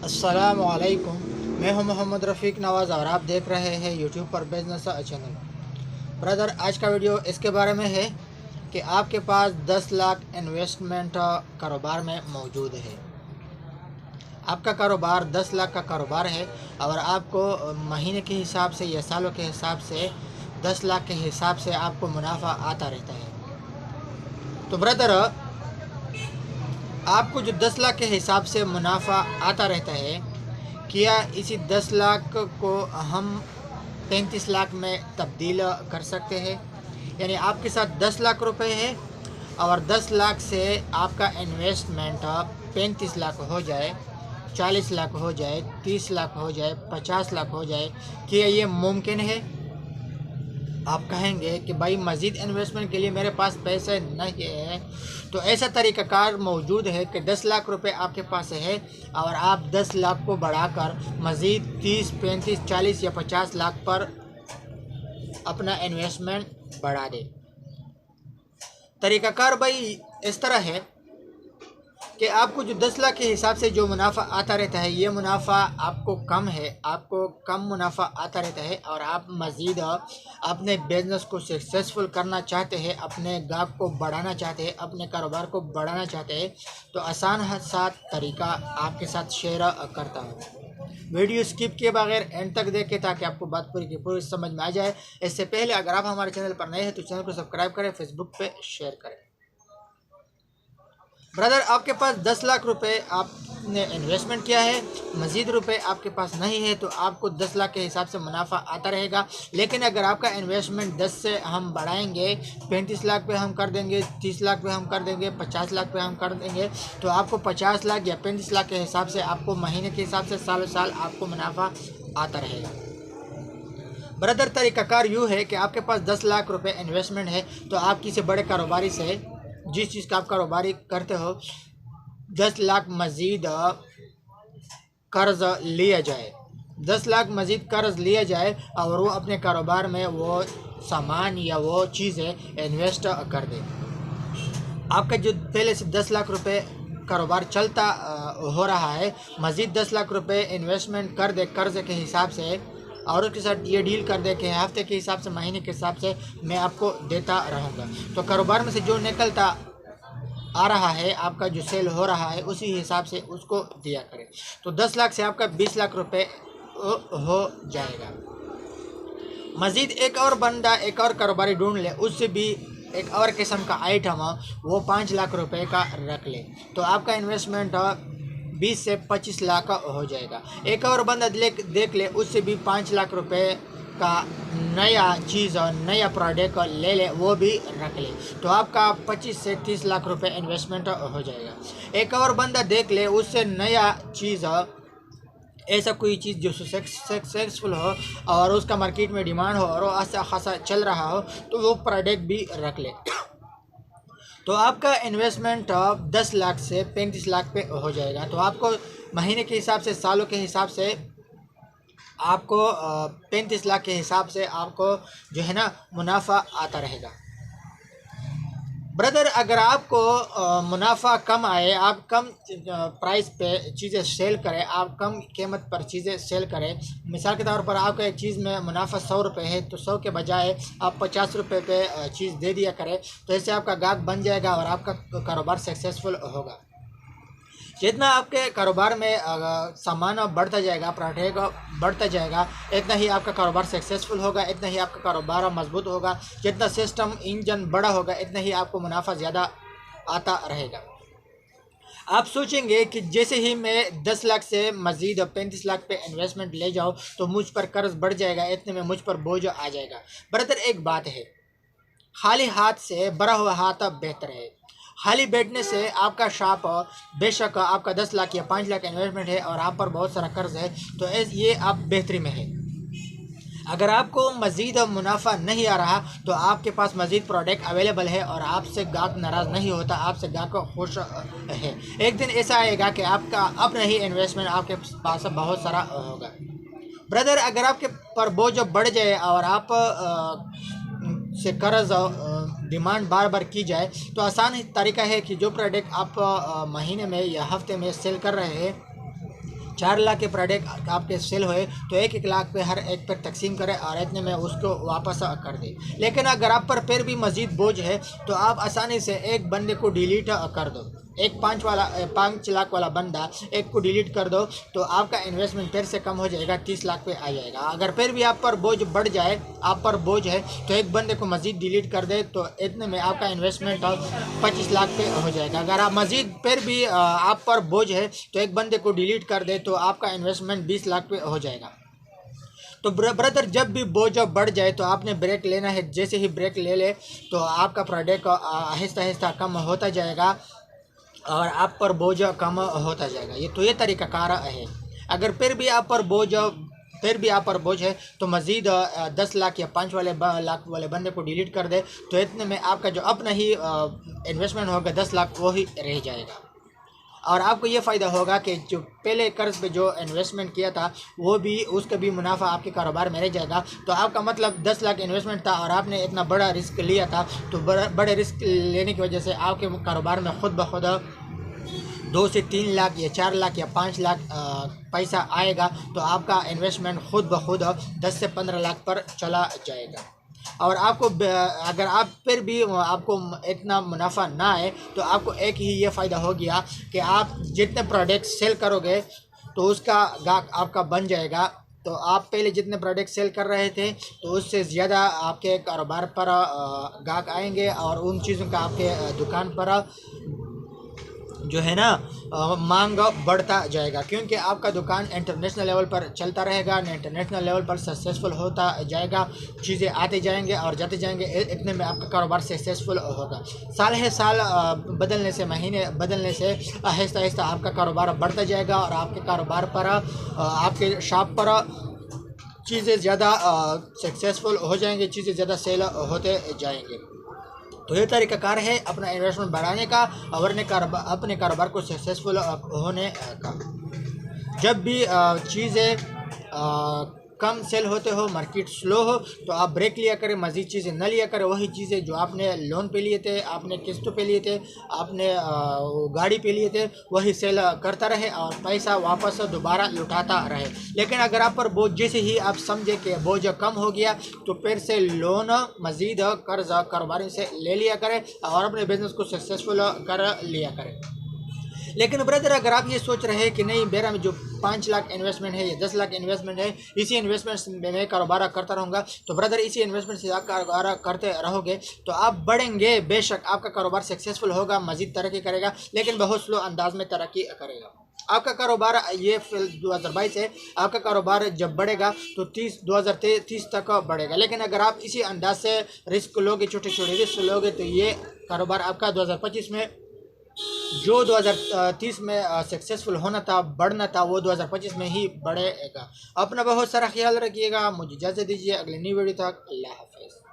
अस्सलामुअलैकुम। मैं हूं मोहम्मद रफ़ीक नवाज़ और आप देख रहे हैं यूट्यूब पर बिज़नेस चैनल। ब्रदर, आज का वीडियो इसके बारे में है कि आपके पास 10 लाख इन्वेस्टमेंट कारोबार में मौजूद है। आपका कारोबार 10 लाख का कारोबार है और आपको महीने के हिसाब से या सालों के हिसाब से 10 लाख के हिसाब से आपको मुनाफा आता रहता है। तो ब्रदर, आपको जो 10 लाख के हिसाब से मुनाफा आता रहता है, क्या इसी 10 लाख को हम 35 लाख में तब्दील कर सकते हैं? यानी आपके साथ 10 लाख रुपए है और 10 लाख से आपका इन्वेस्टमेंट 35 लाख हो जाए, 40 लाख हो जाए, 30 लाख हो जाए, 50 लाख हो जाए, क्या ये मुमकिन है? आप कहेंगे कि भाई मज़ीद इन्वेस्टमेंट के लिए मेरे पास पैसे नहीं है। तो ऐसा तरीक़ाकार मौजूद है कि 10 लाख रुपए आपके पास है और आप 10 लाख को बढ़ाकर मज़ीद 30, 35, 40 या 50 लाख पर अपना इन्वेस्टमेंट बढ़ा दें। तरीक़ाकार भाई इस तरह है कि आपको जो 10 लाख के हिसाब से जो मुनाफा आता रहता है, ये मुनाफा आपको कम है, आपको कम मुनाफा आता रहता है और आप मज़ीद अपने बिज़नेस को सक्सेसफुल करना चाहते हैं, अपने गाहक को बढ़ाना चाहते हैं, अपने कारोबार को बढ़ाना चाहते हैं, तो आसान सा तरीका आपके साथ शेयर करता हूँ। वीडियो स्किप किए बगैर एंड तक देखें ताकि आपको बात पूरी की पूरी समझ में आ जाए। इससे पहले अगर आप हमारे चैनल पर नए हैं तो चैनल को सब्सक्राइब करें, फेसबुक पे शेयर करें। ब्रदर, आपके पास 10 लाख रुपए आपने इन्वेस्टमेंट किया है, मज़ीद रुपए आपके पास नहीं है, तो आपको 10 लाख के हिसाब से मुनाफा आता रहेगा। लेकिन अगर आपका इन्वेस्टमेंट 10 से हम बढ़ाएंगे, 35 लाख पे हम कर देंगे, 30 लाख पे हम कर देंगे, 50 लाख पे हम कर देंगे, तो आपको 50 लाख या 35 लाख के हिसाब से आपको महीने के हिसाब से सालों साल आपको मुनाफा आता रहेगा। ब्रदर, तरीक़ाकार यूँ है कि आपके पास 10 लाख रुपए इन्वेस्टमेंट है, तो आप किसी बड़े कारोबारी से जिस चीज़ का आप कारोबारी करते हो 10 लाख मज़ीद कर्ज लिया जाए, 10 लाख मज़ीद कर्ज लिया जाए और वो अपने कारोबार में वो सामान या वो चीज़ें इन्वेस्ट कर दे। आपका जो पहले से 10 लाख रुपए कारोबार चलता हो रहा है, मज़ीद 10 लाख रुपए इन्वेस्टमेंट कर दे कर्ज के हिसाब से और उसके साथ ये डील कर दे कि हफ्ते के हिसाब से, महीने के हिसाब से मैं आपको देता रहूँगा। तो कारोबार में से जो निकलता आ रहा है, आपका जो सेल हो रहा है, उसी हिसाब से उसको दिया करें। तो 10 लाख से आपका 20 लाख रुपए हो जाएगा। मज़ीद एक और बंदा, एक और कारोबारी ढूंढ ले, उससे भी एक और किस्म का आइटम वो 5 लाख रुपए का रख ले, तो आपका इन्वेस्टमेंट 20 से 25 लाख का हो जाएगा। एक और बंदा देख ले, उससे भी 5 लाख रुपए का नया चीज़ और नया प्रोडक्ट ले ले, वो भी रख ले, तो आपका 25 से 30 लाख रुपए इन्वेस्टमेंट हो जाएगा। एक और बंदा देख ले, उससे नया चीज़, ऐसा कोई चीज़ जो सक्सेसफुल हो और उसका मार्केट में डिमांड हो और वो अच्छा खासा चल रहा हो, तो वो प्रोडक्ट भी रख ले। तो आपका इन्वेस्टमेंट 10 लाख से 35 लाख पे हो जाएगा। तो आपको महीने के हिसाब से, सालों के हिसाब से आपको 35 लाख के हिसाब से आपको जो है ना मुनाफा आता रहेगा। ब्रदर, अगर आपको मुनाफा कम आए, आप कम प्राइस पे चीज़ें सेल करें, आप कम कीमत पर चीज़ें सेल करें, मिसाल के तौर पर आपका एक चीज़ में मुनाफा 100 रुपये है, तो 100 के बजाय आप 50 रुपये पे चीज़ दे दिया करें, तो इससे आपका गाहक बन जाएगा और आपका कारोबार सक्सेसफुल होगा। जितना आपके कारोबार में सामान बढ़ता जाएगा, प्रोडक्ट बढ़ता जाएगा, इतना ही आपका कारोबार सक्सेसफुल होगा, इतना ही आपका कारोबार मजबूत होगा। जितना सिस्टम इंजन बड़ा होगा, इतना ही आपको मुनाफा ज़्यादा आता रहेगा। आप सोचेंगे कि जैसे ही मैं 10 लाख से मज़ीद 35 लाख पे इन्वेस्टमेंट ले जाऊँ तो मुझ पर कर्ज बढ़ जाएगा, इतने में मुझ पर बोझ आ जाएगा। ब्रदर, एक बात है, खाली हाथ से भरा हुआ हाथ बेहतर है। खाली बैठने से आपका शॉप, बेशक आपका 10 लाख या 5 लाख इन्वेस्टमेंट है और आप पर बहुत सारा कर्ज है, तो ये आप बेहतरी में है। अगर आपको मज़ीद मुनाफा नहीं आ रहा, तो आपके पास मज़ीद प्रोडक्ट अवेलेबल है और आपसे गाहक नाराज़ नहीं होता, आपसे गाहक खुश है। एक दिन ऐसा आएगा कि आपका अपना ही इन्वेस्टमेंट आपके पास बहुत सारा होगा। ब्रदर, अगर आपके पर बोझ बढ़ जाए और आप से कर्ज डिमांड बार बार की जाए, तो आसान ही तरीका है कि जो प्रोडक्ट आप महीने में या हफ्ते में सेल कर रहे हैं, 4 लाख के प्रोडक्ट आपके सेल हुए तो 1-1 लाख पे हर एक पर तकसीम करें और इतने में उसको वापस कर दें। लेकिन अगर आप पर फिर भी मज़ीद बोझ है तो आप आसानी से एक बंदे को डिलीट कर दो। एक 5 लाख वाला बंदा एक को डिलीट कर दो तो आपका इन्वेस्टमेंट फिर से कम हो जाएगा, 30 लाख पे आ जाएगा। अगर फिर भी आप पर बोझ बढ़ जाए, आप पर बोझ है तो एक बंदे को मज़ीद डिलीट कर दे तो इतने में आपका इन्वेस्टमेंट 25 लाख पे हो जाएगा। अगर आप मज़ीद फिर भी आप पर बोझ है तो एक बंदे को डिलीट कर दे तो आपका इन्वेस्टमेंट 20 लाख पे हो जाएगा। तो ब्रदर, जब भी बोझ बढ़ जाए तो आपने ब्रेक लेना है। जैसे ही ब्रेक ले ले तो आपका प्रोडक्ट आहिस्ता आहिस्ता कम होता जाएगा और आप पर बोझ कम होता जाएगा। ये तरीक़ाकार है। अगर फिर भी आप पर बोझ है तो मज़ीद 10 लाख या 5 लाख वाले बंदे को डिलीट कर दे तो इतने में आपका जो अपना ही इन्वेस्टमेंट होगा 10 लाख वो ही रह जाएगा। और आपको ये फ़ायदा होगा कि जो पहले कर्ज पे जो इन्वेस्टमेंट किया था वो भी उसका भी मुनाफा आपके कारोबार में रह जाएगा। तो आपका मतलब 10 लाख इन्वेस्टमेंट था और आपने इतना बड़ा रिस्क लिया था तो बड़े रिस्क लेने की वजह से आपके कारोबार में खुद ब खुद 2 से 3 लाख या 4 लाख या 5 लाख पैसा आएगा तो आपका इन्वेस्टमेंट खुद ब खुद 10 से 15 लाख पर चला जाएगा। और आपको अगर आप फिर भी आपको इतना मुनाफा ना आए तो आपको एक ही ये फ़ायदा हो गया कि आप जितने प्रोडक्ट सेल करोगे तो उसका गाहक आपका बन जाएगा। तो आप पहले जितने प्रोडक्ट सेल कर रहे थे तो उससे ज़्यादा आपके कारोबार पर गाहक आएंगे और उन चीज़ों का आपके दुकान पर जो है ना मांग बढ़ता जाएगा, क्योंकि आपका दुकान इंटरनेशनल लेवल पर चलता रहेगा, इंटरनेशनल लेवल पर सक्सेसफुल होता जाएगा, चीज़ें आते जाएंगे और जाते जाएंगे, इतने में आपका कारोबार सक्सेसफुल होगा। साल है साल बदलने से, महीने बदलने से आहिस्ता आहिस्ता आपका कारोबार बढ़ता जाएगा और आपके कारोबार पर आपके शॉप पर चीज़ें ज़्यादा सक्सेसफुल हो जाएंगी, चीज़ें ज़्यादा सेल होते जाएंगे। तो ये तरीक़ाकार है अपना इन्वेस्टमेंट बढ़ाने का और अपने कारोबार को सक्सेसफुल होने का। जब भी चीज़ें कम सेल होते हो, मार्केट स्लो हो तो आप ब्रेक लिया करें, मज़ीद चीज़ें न लिया करें। वही चीज़ें जो आपने लोन पे लिए थे, आपने किस्तों पे लिए थे, आपने गाड़ी पे लिए थे, वही सेल करता रहे और पैसा वापस दोबारा लुटाता रहे। लेकिन अगर आप पर बोझ, जैसे ही आप समझे कि बोझ कम हो गया तो फिर से लोन, मज़ीद कर्ज कारोबारी से ले लिया करें और अपने बिज़नेस को सक्सेसफुल कर लिया करें। लेकिन ब्रदर, अगर आप ये सोच रहे हैं कि नहीं मेरा जो 5 लाख इन्वेस्टमेंट है या 10 लाख इन्वेस्टमेंट है, इसी इन्वेस्टमेंट में मैं कारोबार करता रहूँगा, तो ब्रदर इसी इन्वेस्टमेंट से आप कारोबार करते रहोगे तो आप बढ़ेंगे। बेशक आपका कारोबार सक्सेसफुल होगा, मज़ीद तरक्की करेगा, लेकिन बहुत स्लो अंदाज में तरक्की करेगा। आपका कारोबार ये 2022 है, आपका कारोबार जब बढ़ेगा तो 2030 तक बढ़ेगा। लेकिन अगर आप इसी अंदाज से रिस्क लोगे, छोटे छोटे रिस्क लोगे, तो ये कारोबार आपका 2025 में जो 2030 में सक्सेसफुल होना था, बढ़ना था, वो 2025 में ही बढ़ेगा। अपना बहुत सारा ख्याल रखिएगा। मुझे इजाज़त दीजिए, अगले न्यू वीडियो तक अल्लाह हाफ़िज़।